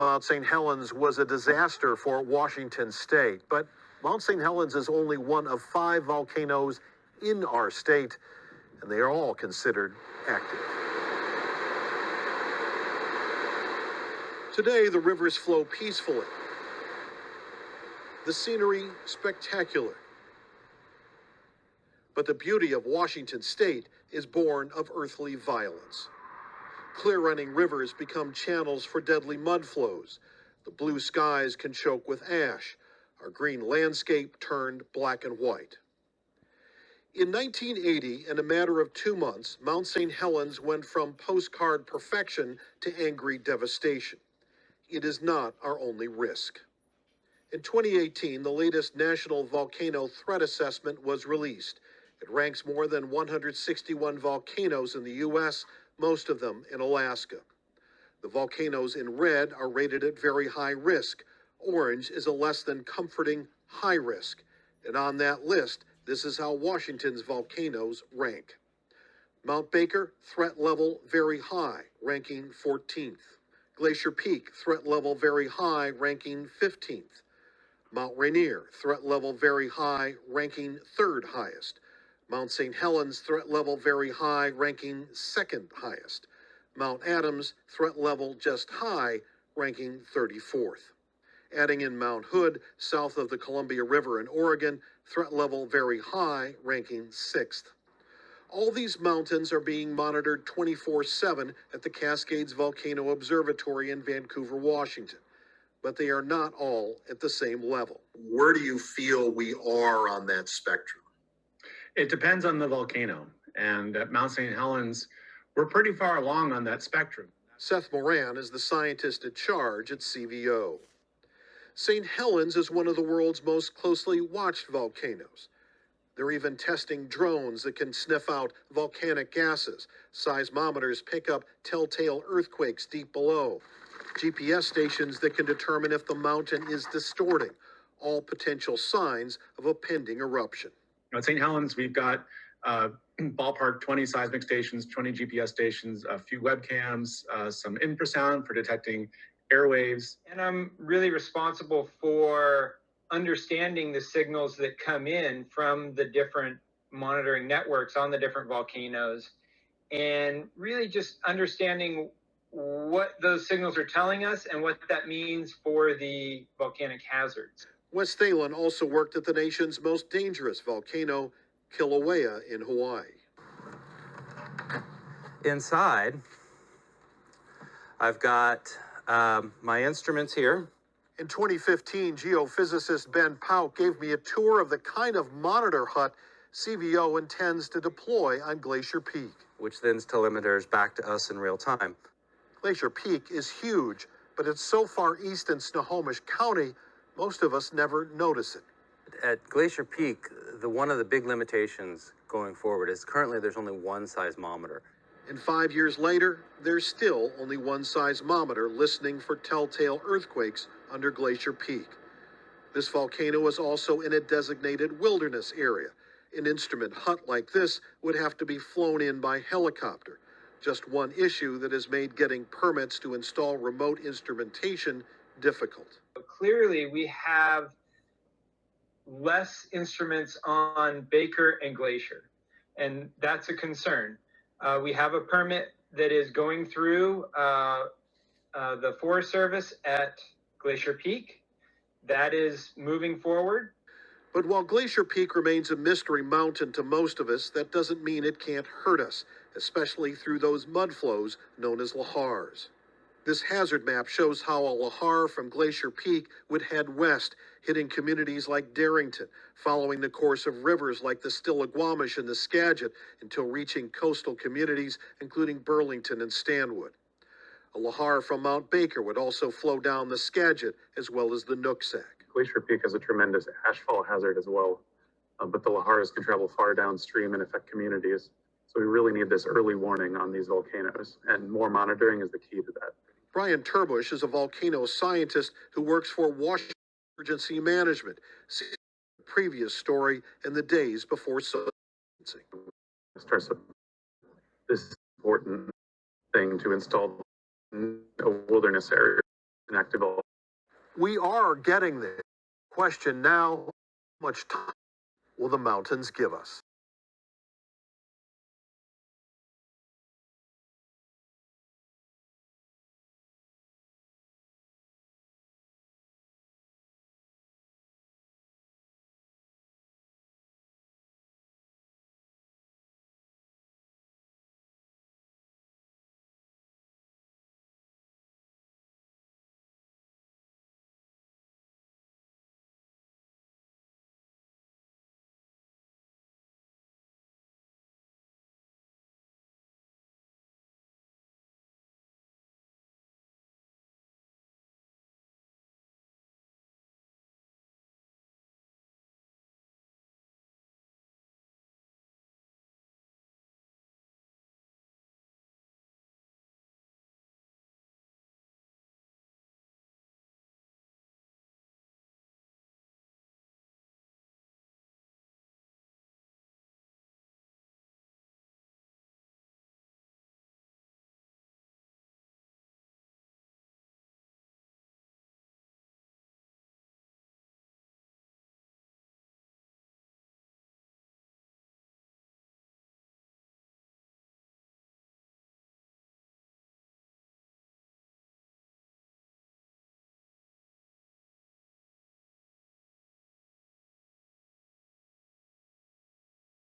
Mount St. Helens was a disaster for Washington state, but Mount St. Helens is only one of 5 volcanoes in our state, and they are all considered active. Today, the rivers flow peacefully. The scenery spectacular. But the beauty of Washington state is born of earthly violence. Clear-running rivers become channels for deadly mud flows. The blue skies can choke with ash. Our green landscape turned black and white. In 1980, in a matter of 2 months, Mount St. Helens went from postcard perfection to angry devastation. It is not our only risk. In 2018, the latest National Volcano Threat Assessment was released. It ranks more than 161 volcanoes in the U.S., most of them in Alaska. The volcanoes in red are rated at very high risk. Orange is a less than comforting high risk. And on that list, this is how Washington's volcanoes rank. Mount Baker, threat level very high, ranking 14th. Glacier Peak, threat level very high, ranking 15th. Mount Rainier, threat level very high, ranking 3rd highest. Mount St. Helens, threat level very high, ranking 2nd highest. Mount Adams, threat level just high, ranking 34th. Adding in Mount Hood, south of the Columbia River in Oregon, threat level very high, ranking 6th. All these mountains are being monitored 24/7 at the Cascades Volcano Observatory in Vancouver, Washington. But they are not all at the same level. Where do you feel we are on that spectrum? It depends on the volcano. And at Mount St. Helens, we're pretty far along on that spectrum. Seth Moran is the scientist in charge at CVO. St. Helens is one of the world's most closely watched volcanoes. They're even testing drones that can sniff out volcanic gases. Seismometers pick up telltale earthquakes deep below. GPS stations that can determine if the mountain is distorting. All potential signs of a pending eruption. At St. Helens, we've got ballpark 20 seismic stations, 20 GPS stations, a few webcams, some infrasound for detecting airwaves. And I'm really responsible for understanding the signals that come in from the different monitoring networks on the different volcanoes, and really just understanding what those signals are telling us and what that means for the volcanic hazards. Wes Thalen also worked at the nation's most dangerous volcano, Kilauea in Hawaii. Inside, I've got my instruments here. In 2015, geophysicist Ben Pauk gave me a tour of the kind of monitor hut CVO intends to deploy on Glacier Peak, which sends telemeters back to us in real time. Glacier Peak is huge, but it's so far east in Snohomish County, most of us never notice it. At Glacier Peak, one of the big limitations going forward is currently there's only one seismometer. And 5 years later, there's still only one seismometer listening for telltale earthquakes under Glacier Peak. This volcano is also in a designated wilderness area. An instrument hut like this would have to be flown in by helicopter. Just one issue that has made getting permits to install remote instrumentation difficult. Clearly, we have less instruments on Baker and Glacier, and that's a concern. We have a permit that is going through the Forest Service at Glacier Peak. That is moving forward. But while Glacier Peak remains a mystery mountain to most of us, that doesn't mean it can't hurt us, especially through those mud flows known as lahars. This hazard map shows how a lahar from Glacier Peak would head west, hitting communities like Darrington, following the course of rivers like the Stillaguamish and the Skagit until reaching coastal communities, including Burlington and Stanwood. A lahar from Mount Baker would also flow down the Skagit as well as the Nooksack. Glacier Peak has a tremendous ashfall hazard as well, but the lahars can travel far downstream and affect communities. So we really need this early warning on these volcanoes, and more monitoring is the key to that. Brian Turbush is a volcano scientist who works for Washington Emergency Management. See the previous story in the days before silencing. This important thing to install in a wilderness area. an active. We are getting there. Question now, how much time will the mountains give us?